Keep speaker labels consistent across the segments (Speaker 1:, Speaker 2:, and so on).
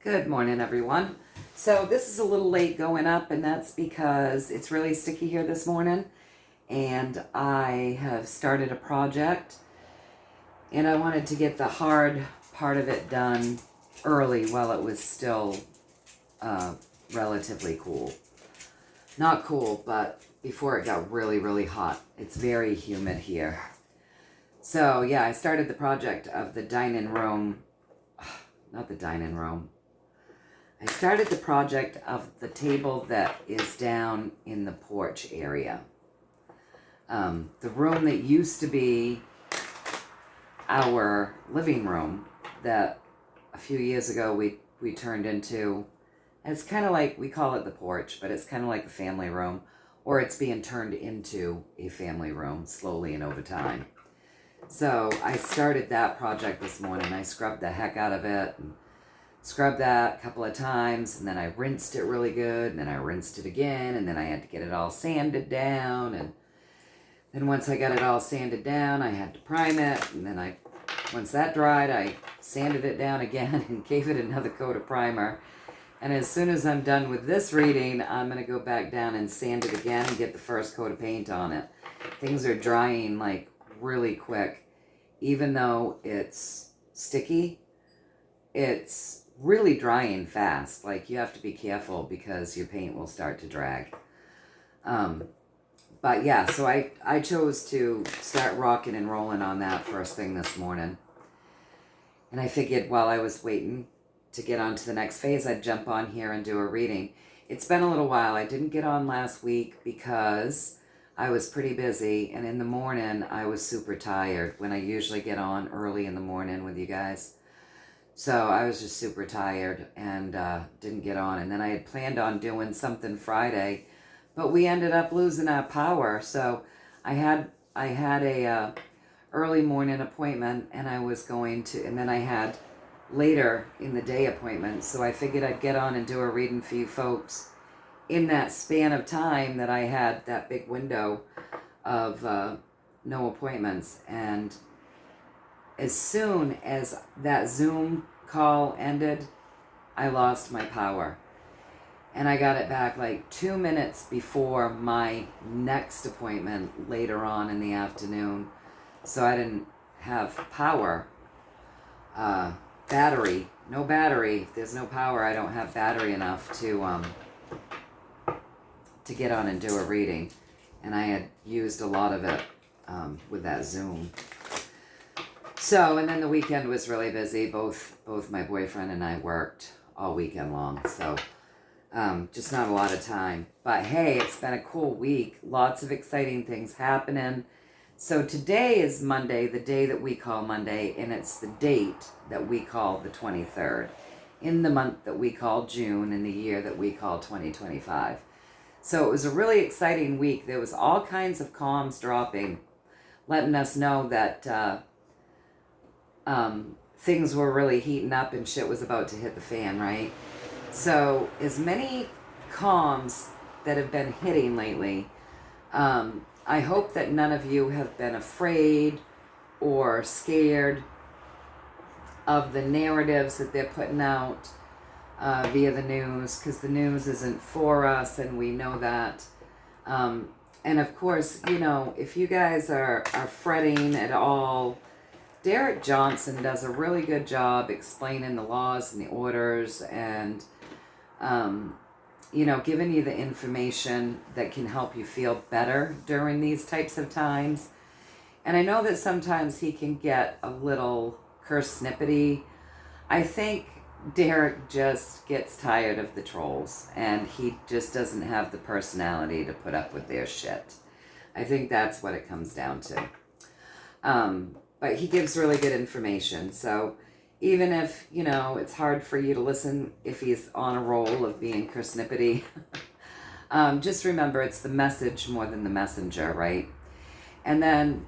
Speaker 1: Good morning, everyone. So this is a little late going up, and that's because it's really sticky here this morning, and I have started a project, and I wanted to get the hard part of it done early while it was still relatively cool. Not cool, but before it got really, really hot. It's very humid here. So yeah, I started the project of the dining room, not the dining room. I started the project of the table that is down in the porch area. The room that used to be our living room that a few years ago we turned into, it's kind of like, we call it the porch, but it's kind of like a family room, or it's being turned into a family room slowly and over time. So I started that project this morning. I scrubbed the heck out of it and scrubbed that a couple of times, and then I rinsed it really good, and then I rinsed it again, and then I had to get it all sanded down, and then once I got it all sanded down, I had to prime it, and then once that dried, I sanded it down again and gave it another coat of primer. And as soon as I'm done with this reading, I'm going to go back down and sand it again and get the first coat of paint on it. Things are drying like really quick. Even though it's sticky, it's really drying fast. Like, you have to be careful because your paint will start to drag. But yeah, so I chose to start rocking and rolling on that first thing this morning. And I figured while I was waiting to get on to the next phase, I'd jump on here and do a reading. It's been a little while. I didn't get on last week because I was pretty busy, and in the morning I was super tired when I usually get on early in the morning with you guys. So I was just super tired and didn't get on. And then I had planned on doing something Friday, but we ended up losing our power. So I had a early morning appointment, and I was going to, and then I had later in the day appointments. So I figured I'd get on and do a reading for you folks in that span of time that I had that big window of no appointments. And as soon as that Zoom call ended, I lost my power. And I got it back like 2 minutes before my next appointment later on in the afternoon. So I didn't have power. Battery. No battery. If there's no power, I don't have battery enough to get on and do a reading. And I had used a lot of it with that Zoom. So, and then the weekend was really busy. Both my boyfriend and I worked all weekend long. So, just not a lot of time. But hey, it's been a cool week. Lots of exciting things happening. So today is Monday, the day that we call Monday, and it's the date that we call the 23rd, in the month that we call June, in the year that we call 2025. So it was a really exciting week. There was all kinds of comms dropping, letting us know that things were really heating up and shit was about to hit the fan, right? So as many comms that have been hitting lately, I hope that none of you have been afraid or scared of the narratives that they're putting out via the news, because the news isn't for us, and we know that. And of course, you know, if you guys are fretting at all, Derek Johnson does a really good job explaining the laws and the orders, and you know, giving you the information that can help you feel better during these types of times. And I know that sometimes he can get a little curse snippety. I think Derek just gets tired of the trolls, and he just doesn't have the personality to put up with their shit. I think that's what it comes down to. But he gives really good information. So even if, you know, it's hard for you to listen if he's on a roll of being cursnippety, just remember it's the message more than the messenger, right? And then,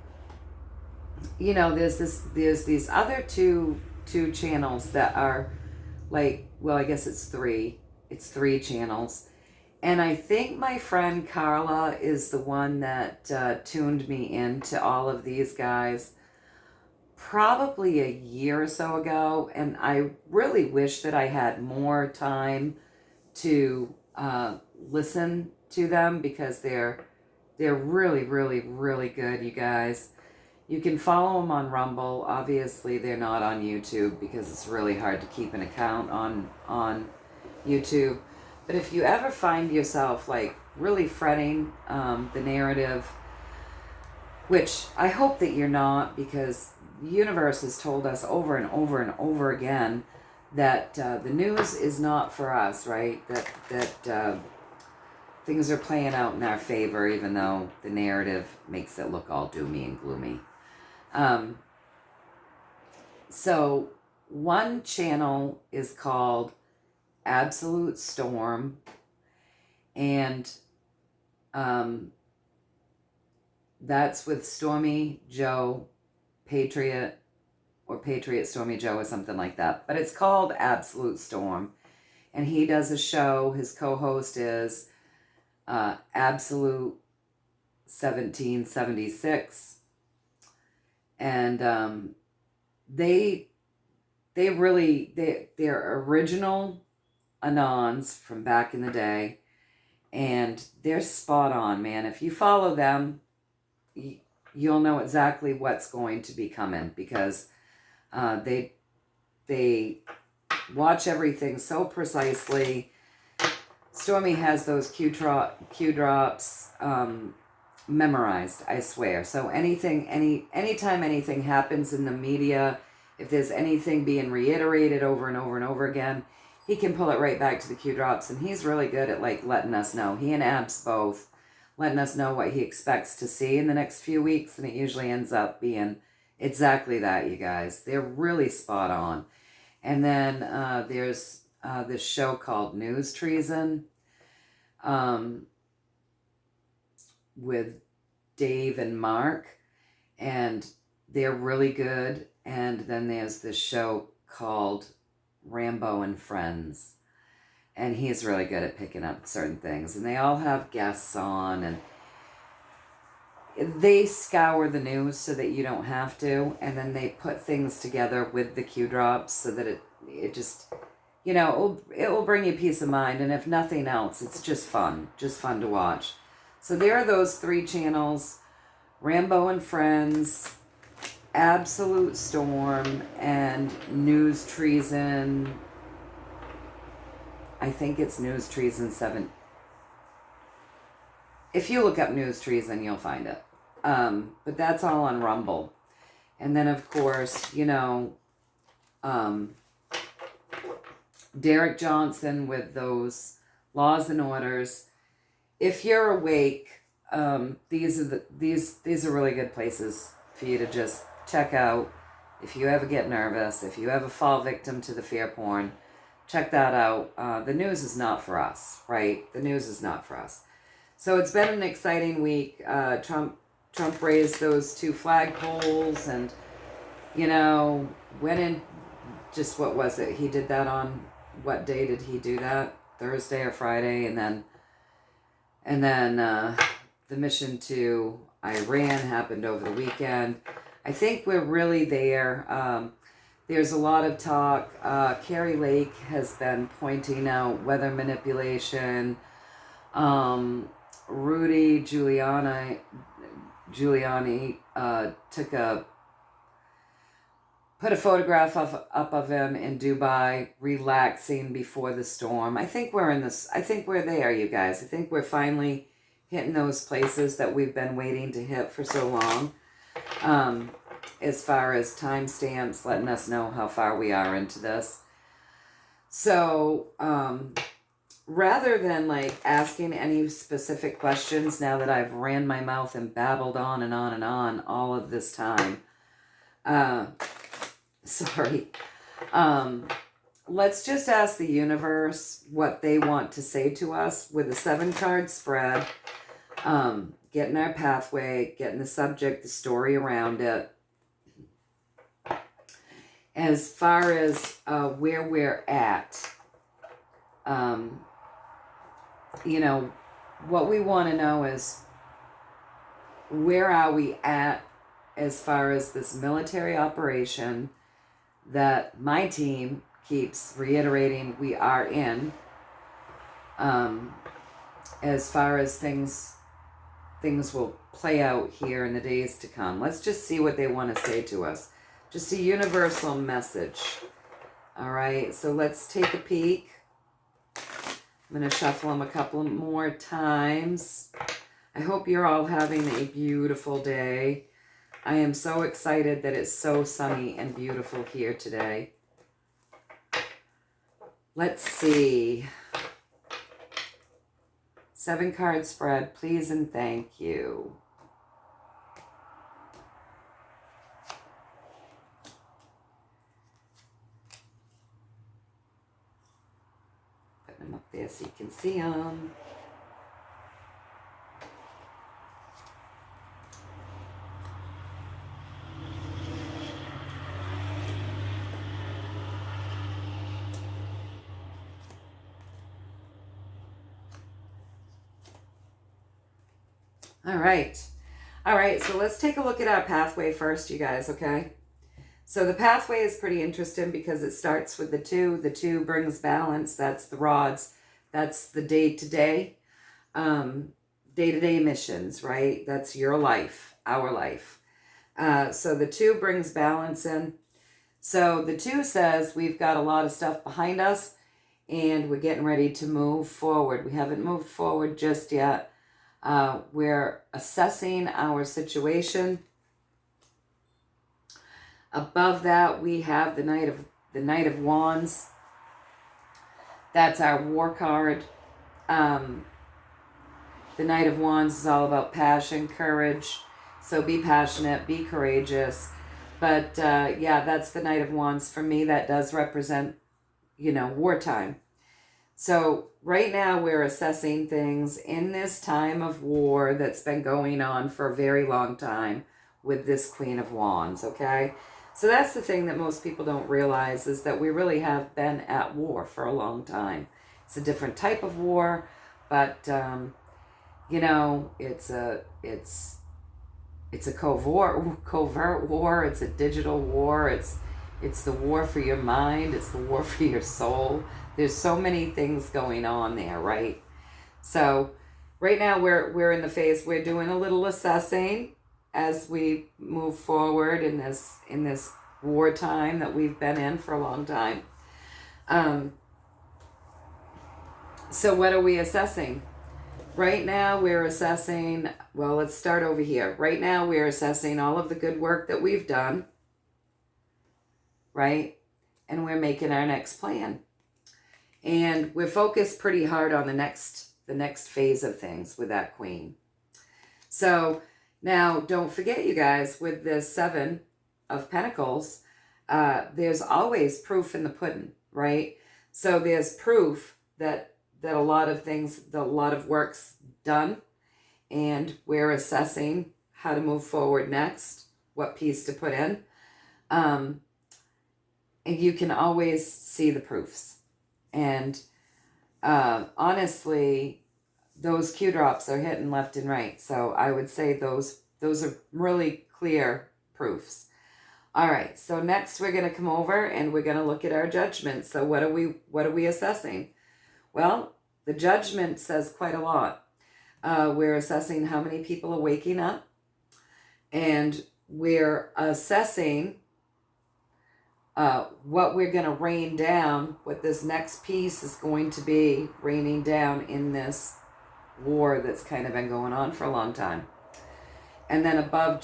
Speaker 1: you know, there's these other two channels that are like, well, I guess it's three channels. And I think my friend Carla is the one that tuned me into all of these guys. probably a year or so ago, and I really wish that I had more time to listen to them because they're really, really, really good, you guys. You can follow them on Rumble. Obviously, they're not on YouTube because it's really hard to keep an account on YouTube. But if you ever find yourself like really fretting the narrative, which I hope that you're not, because the universe has told us over and over and over again that the news is not for us, right? That things are playing out in our favor, even though the narrative makes it look all doomy and gloomy. So one channel is called Absolute Storm, and that's with Stormy Joe Patriot, or Patriot Stormy Joe, or something like that. But it's called Absolute Storm, and he does a show. His co-host is Absolute 1776, and they're original Anons from back in the day, and they're spot on, man. If you follow them, you'll know exactly what's going to be coming, because they watch everything so precisely. Stormy has those cue drops memorized, I swear. So anytime anything happens in the media, if there's anything being reiterated over and over and over again, he can pull it right back to the cue drops, and he's really good at like letting us know. He and Abs both letting us know what he expects to see in the next few weeks, and it usually ends up being exactly that, you guys. They're really spot on. And then there's this show called News Treason with Dave and Mark, and they're really good. And then there's this show called Rambo and Friends, and he's really good at picking up certain things, and they all have guests on, and they scour the news so that you don't have to, and then they put things together with the cue drops so that it just, you know, it will bring you peace of mind, and if nothing else, it's just fun to watch. So there are those three channels: Rambo and Friends, Absolute Storm, and News Treason. I think it's News Treason 7. If you look up News Treason, you'll find it. But that's all on Rumble. And then, of course, you know, Derek Johnson with those Laws and Orders. If you're awake, these are really good places for you to just check out. If you ever get nervous, if you ever fall victim to the fear porn, check that out. The news is not for us, right? The news is not for us. So it's been an exciting week. Trump raised those 2 flagpoles, and, you know, went in, just, what was it? He did that on, what day did he do that? Thursday or Friday? And then the mission to Iran happened over the weekend. I think we're really there. There's a lot of talk. Carrie Lake has been pointing out weather manipulation. Rudy Giuliani put a photograph up of him in Dubai relaxing before the storm. I think we're there, you guys. I think we're finally hitting those places that we've been waiting to hit for so long. As far as timestamps, letting us know how far we are into this. So, rather than like asking any specific questions, now that I've ran my mouth and babbled on and on and on all of this time, let's just ask the universe what they want to say to us with a 7-card spread, getting our pathway, getting the subject, the story around it. As far as where we're at, you know, what we want to know is, where are we at as far as this military operation that my team keeps reiterating we are in, as far as things will play out here in the days to come. Let's just see what they want to say to us. Just a universal message. All right, so let's take a peek. I'm going to shuffle them a couple more times. I hope you're all having a beautiful day. I am so excited that it's so sunny and beautiful here today. Let's see. 7-card spread, please and thank you. Putting them up there so you can see them. All right, so let's take a look at our pathway first, you guys, okay? So the pathway is pretty interesting because it starts with the 2. The 2 brings balance. That's the rods. That's the day-to-day missions, right? That's your life, our life. So the 2 brings balance in. So the 2 says we've got a lot of stuff behind us and we're getting ready to move forward. We haven't moved forward just yet. We're assessing our situation. Above that, we have the Knight of Wands. That's our war card. The Knight of Wands is all about passion, courage. So be passionate, be courageous. But yeah, that's the Knight of Wands. For me, that does represent, wartime. So right now we're assessing things in this time of war that's been going on for a very long time with this Queen of Wands, okay? So that's the thing that most people don't realize, is that we really have been at war for a long time. It's a different type of war, but, it's a covert war. It's a digital war. It's the war for your mind. It's the war for your soul. There's so many things going on there, right? So right now we're in the phase, we're doing a little assessing as we move forward in this wartime that we've been in for a long time. So what are we assessing? Right now we're assessing, well, let's start over here. Right now we're assessing all of the good work that we've done, right? And we're making our next plan. And we're focused pretty hard on the next phase of things with that Queen. So now don't forget, you guys, with this 7 of Pentacles, there's always proof in the pudding, right? So there's proof that a lot of work's done, and we're assessing how to move forward next, what piece to put in. And you can always see the proofs. And honestly, those Q drops are hitting left and right. So I would say those are really clear proofs. All right, so next we're going to come over and we're going to look at our judgment. So what are we assessing? Well, the judgment says quite a lot. We're assessing how many people are waking up, and we're assessing what we're going to rain down, what this next piece is going to be raining down in this war that's kind of been going on for a long time. And then above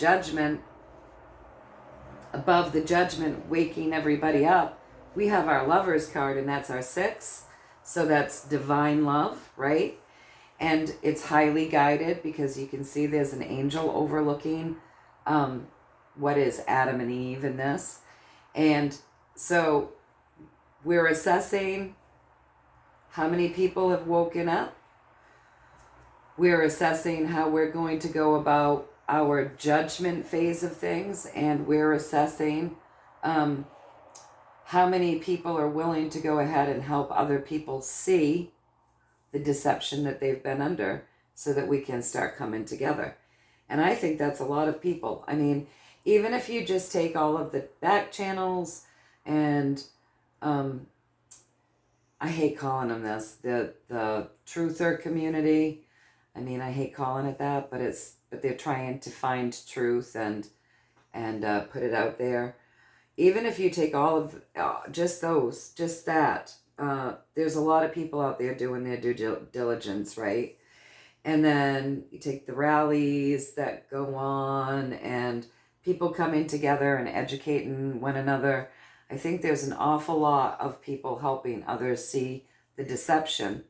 Speaker 1: the judgment, waking everybody up, we have our Lovers card, and that's our 6. So that's divine love, right? And it's highly guided because you can see there's an angel overlooking what is Adam and Eve in this. And so we're assessing how many people have woken up. We're assessing how we're going to go about our judgment phase of things, and we're assessing how many people are willing to go ahead and help other people see the deception that they've been under so that we can start coming together. And I think that's a lot of people. I mean, Even if you just take all of the back channels and, I hate calling them this, the truther community. I mean, I hate calling it that, but they're trying to find truth and put it out there. Even if you take all of just that, there's a lot of people out there doing their due diligence, right? And then you take the rallies that go on and people coming together and educating one another. I think there's an awful lot of people helping others see the deception.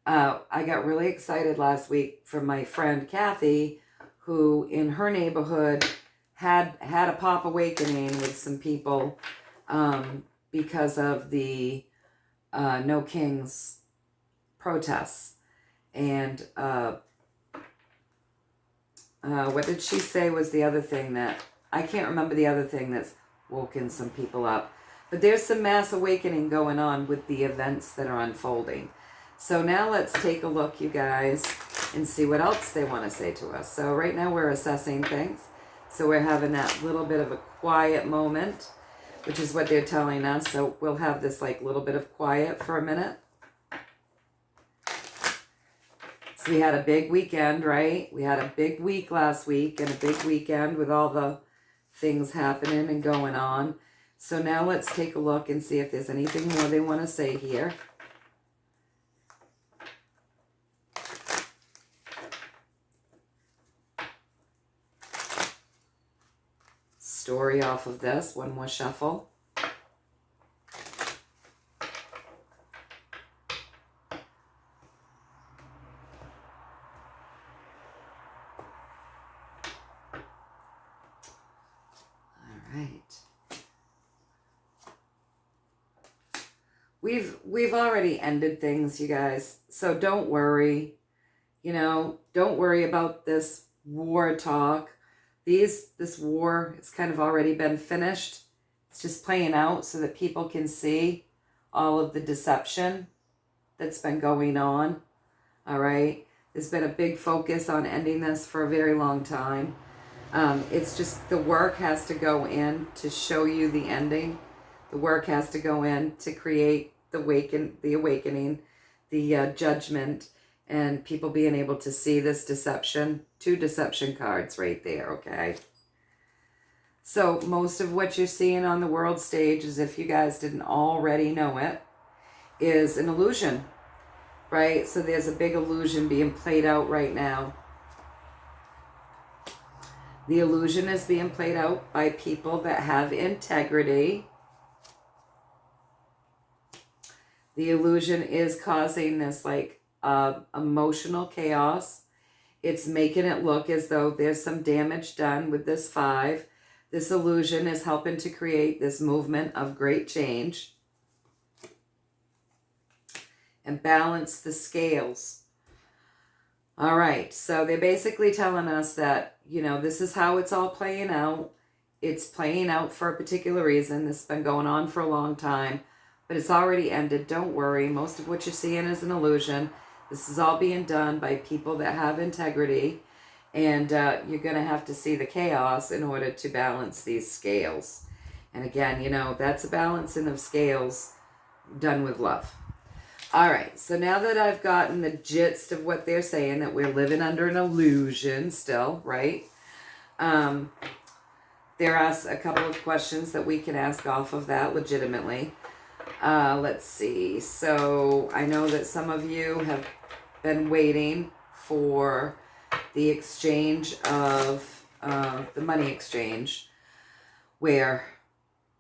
Speaker 1: I got really excited last week from my friend Kathy, who in her neighborhood had a pop awakening with some people because of the No Kings protests. And what did she say was the other thing that, I can't remember the other thing that's woken some people up. But there's some mass awakening going on with the events that are unfolding. So now let's take a look, you guys, and see what else they want to say to us. So right now we're assessing things. So we're having that little bit of a quiet moment, which is what they're telling us. So we'll have this like little bit of quiet for a minute. So we had a big weekend, right? We had a big week last week and a big weekend with all the things happening and going on. So now let's take a look and see if there's anything more they want to say here. Story off of this, one more shuffle. We've already ended things, you guys. So don't worry. You know, don't worry about this war talk. This war has kind of already been finished. It's just playing out so that people can see all of the deception that's been going on. All right. There's been a big focus on ending this for a very long time. It's just the work has to go in to show you the ending. The work has to go in to create the awakening, the judgment, and people being able to see this deception. 2 deception cards right there, okay? So most of what you're seeing on the world stage, as if you guys didn't already know it, is an illusion, right? So there's a big illusion being played out right now. The illusion is being played out by people that have integrity. The illusion is causing this like emotional chaos. It's making it look as though there's some damage done with this 5. This illusion is helping to create this movement of great change and balance the scales. All right, so they're basically telling us that, you know, this is how it's all playing out. It's playing out for a particular reason. This has been going on for a long time, but it's already ended. Don't worry. Most of what you're seeing is an illusion. This is all being done by people that have integrity, and you're going to have to see the chaos in order to balance these scales. And again, you know, that's a balancing of scales done with love. All right, so now that I've gotten the gist of what they're saying, that we're living under an illusion still, right? There are a couple of questions that we can ask off of that legitimately. Let's see. So I know that some of you have been waiting for the exchange of the money exchange, where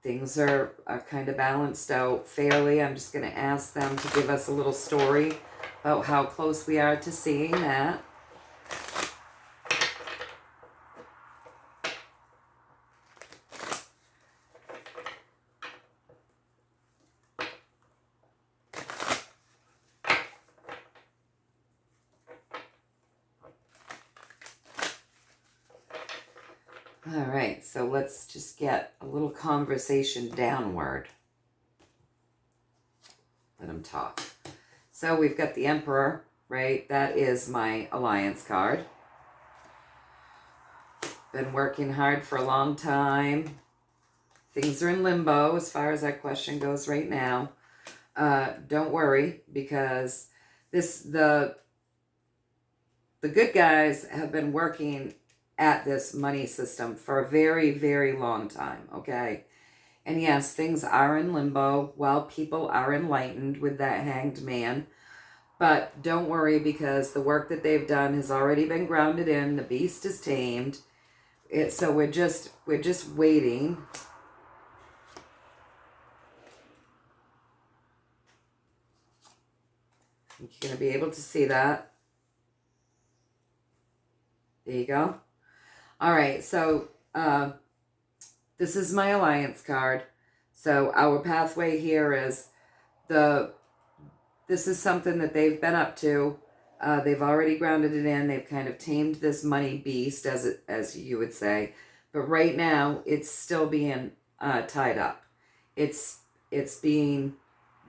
Speaker 1: things are kind of balanced out fairly. I'm just going to ask them to give us a little story about how close we are to seeing that. All right, so let's just get a little conversation downward. Let them talk. So we've got the Emperor, right? That is my alliance card. been working hard for a long time. Things are in limbo as far as that question goes right now. Don't worry, because the good guys have been working at this money system for a very, very long time, okay? And yes, things are in limbo while people are enlightened with that hanged man. But don't worry, because the work that they've done has already been grounded in. The beast is tamed. So we're just waiting. You're going to be able to see that. There you go. All right, so this is my alliance card. So our pathway here is this is something that they've been up to. They've already grounded it in. They've kind of tamed this money beast, as you would say. But right now, it's still being tied up. It's being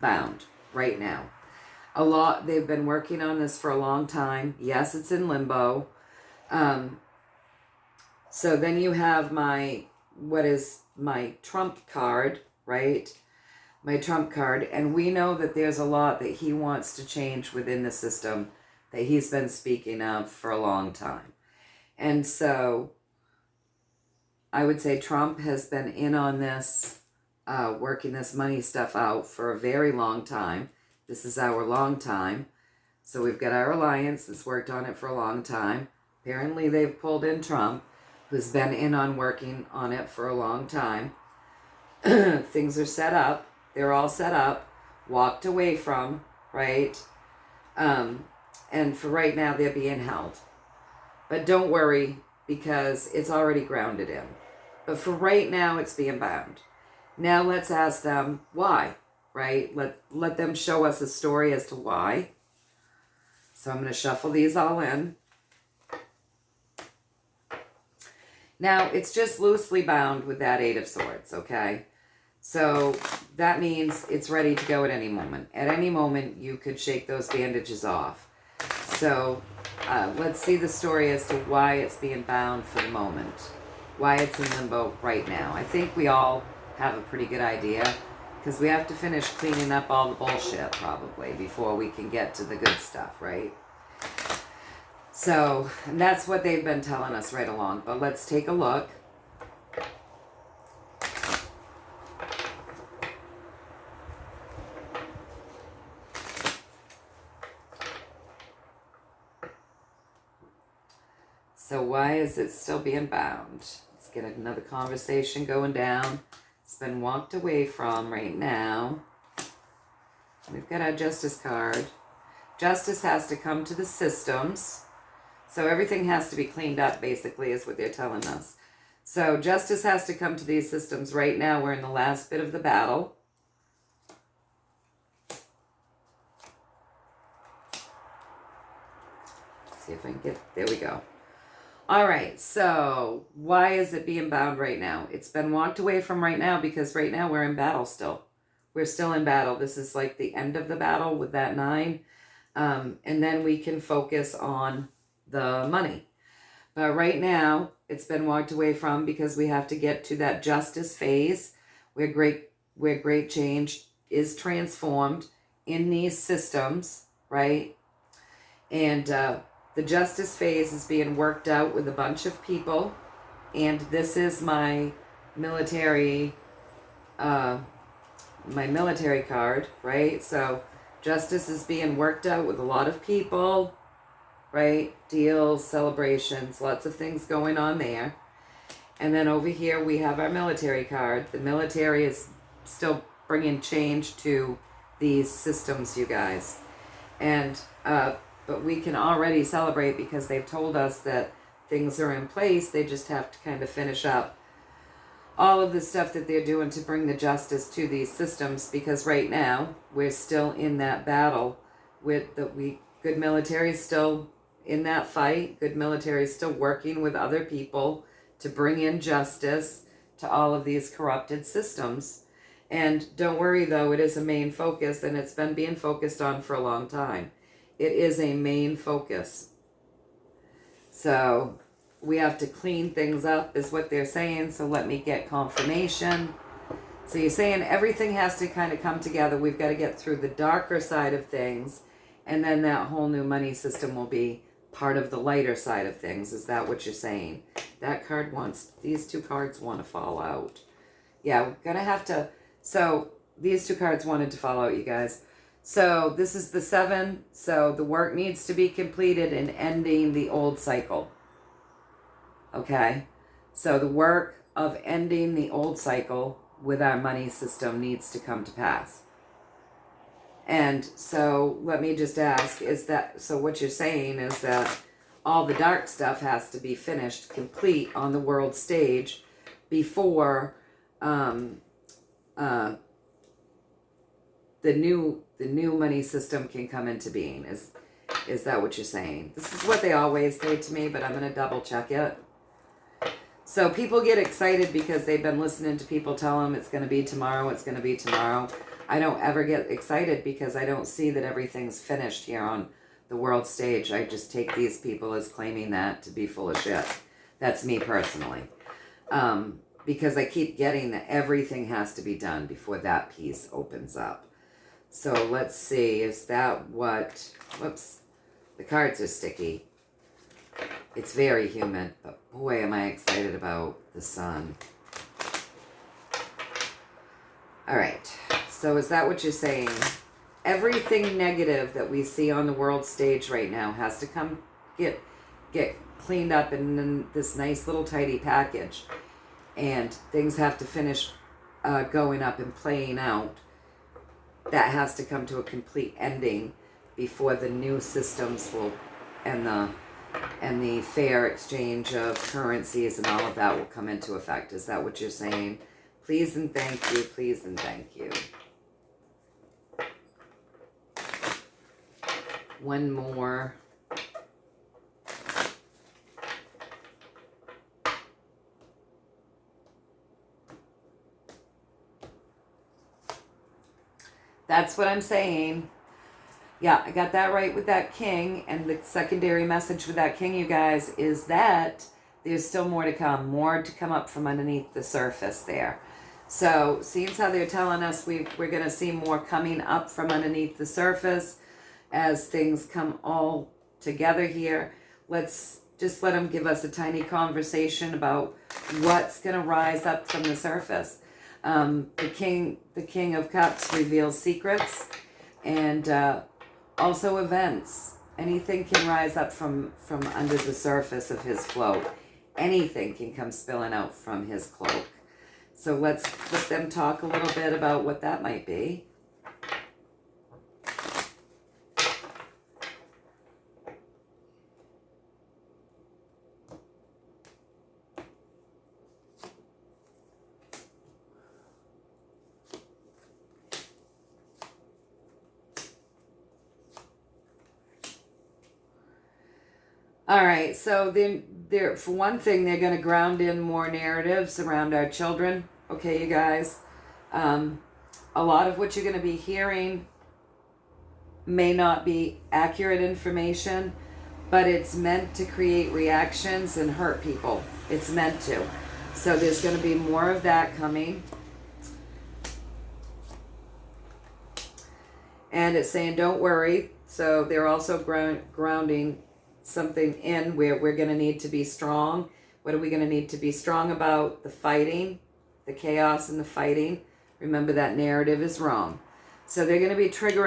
Speaker 1: bound right now. They've been working on this for a long time. Yes, it's in limbo. So then you have what is my trump card, right? My trump card. And we know that there's a lot that he wants to change within the system that he's been speaking of for a long time. And so I would say Trump has been in on this, working this money stuff out for a very long time. This is our long time. So we've got our alliance that's worked on it for a long time. Apparently they've pulled in Trump, who's been in on working on it for a long time. Things are set up. They're all set up, walked away from, right? And for right now, they're being held. But don't worry, because it's already grounded in. But for right now, it's being bound. Now let's ask them why, right? Let them show us a story as to why. So I'm going to shuffle these all in. Now, it's just loosely bound with that Eight of Swords, okay? So that means it's ready to go at any moment. At any moment, you could shake those bandages off. So let's see the story as to why it's being bound for the moment. Why it's in limbo right now. I think we all have a pretty good idea, because we have to finish cleaning up all the bullshit probably before we can get to the good stuff, right? So, and that's what they've been telling us right along. But let's take a look. So why is it still being bound? Let's get another conversation going down. It's been walked away from right now. We've got our Justice card. Justice has to come to the systems. So everything has to be cleaned up, basically, is what they're telling us. So justice has to come to these systems right now. We're in the last bit of the battle. Let's see if I can get, there we go. All right, so why is it being bound right now? It's been walked away from right now because right now we're in battle still. We're still in battle. This is like the end of the battle with that 9. And then we can focus on the money. But right now, it's been walked away from because we have to get to that justice phase where great change is transformed in these systems, right? And the justice phase is being worked out with a bunch of people. And this is my military card, right? So justice is being worked out with a lot of people, right? Deals, celebrations, lots of things going on there. And then over here we have our military card. The military is still bringing change to these systems, you guys. And but we can already celebrate because they've told us that things are in place. They just have to kind of finish up all of the stuff that they're doing to bring the justice to these systems, because right now we're still in that battle with good military is still in that fight. Good military is still working with other people to bring in justice to all of these corrupted systems. And don't worry though, it is a main focus, and it's been being focused on for a long time. It is a main focus. So we have to clean things up is what they're saying. So let me get confirmation. So you're saying everything has to kind of come together. We've got to get through the darker side of things, and then that whole new money system will be part of the lighter side of things. Is that what you're saying? That card wants, these two cards want to fall out. Yeah, we're going to have to, so these two cards wanted to fall out, you guys. So this is the 7. So the work needs to be completed in ending the old cycle. Okay? So the work of ending the old cycle with our money system needs to come to pass. And so let me just ask, is that, so what you're saying is that all the dark stuff has to be finished, complete on the world stage before the new money system can come into being. Is that what you're saying? This is what they always say to me, but I'm going to double check it. So people get excited because they've been listening to people tell them it's going to be tomorrow, it's going to be tomorrow. I don't ever get excited because I don't see that everything's finished here on the world stage. I just take these people as claiming that to be full of shit. That's me personally. Because I keep getting that everything has to be done before that piece opens up. So let's see, is that what, whoops, the cards are sticky. It's very humid, but boy, am I excited about the sun. All right, so is that what you're saying? Everything negative that we see on the world stage right now has to come get cleaned up in this nice little tidy package. And things have to finish going up and playing out. That has to come to a complete ending before the new systems will, and the fair exchange of currencies and all of that will come into effect. Is that what you're saying? Please and thank you, please and thank you. One more. That's what I'm saying. Yeah, I got that right with that king. And the secondary message with that king, you guys, is that there's still more to come. More to come up from underneath the surface there. So, seeing how they're telling us we're going to see more coming up from underneath the surface as things come all together here. Let's just let them give us a tiny conversation about what's going to rise up from the surface. The King of Cups reveals secrets and also events. Anything can rise up from under the surface of his float. Anything can come spilling out from his cloak. So let's let them talk a little bit about what that might be. All right, so then for one thing, they're going to ground in more narratives around our children. Okay, you guys. A lot of what you're going to be hearing may not be accurate information, but it's meant to create reactions and hurt people. It's meant to. So there's going to be more of that coming. And it's saying, don't worry. So they're also grounding something in where we're going to need to be strong. What are we going to need to be strong about? The fighting, the chaos and the fighting. Remember, that narrative is wrong. So they're going to be triggering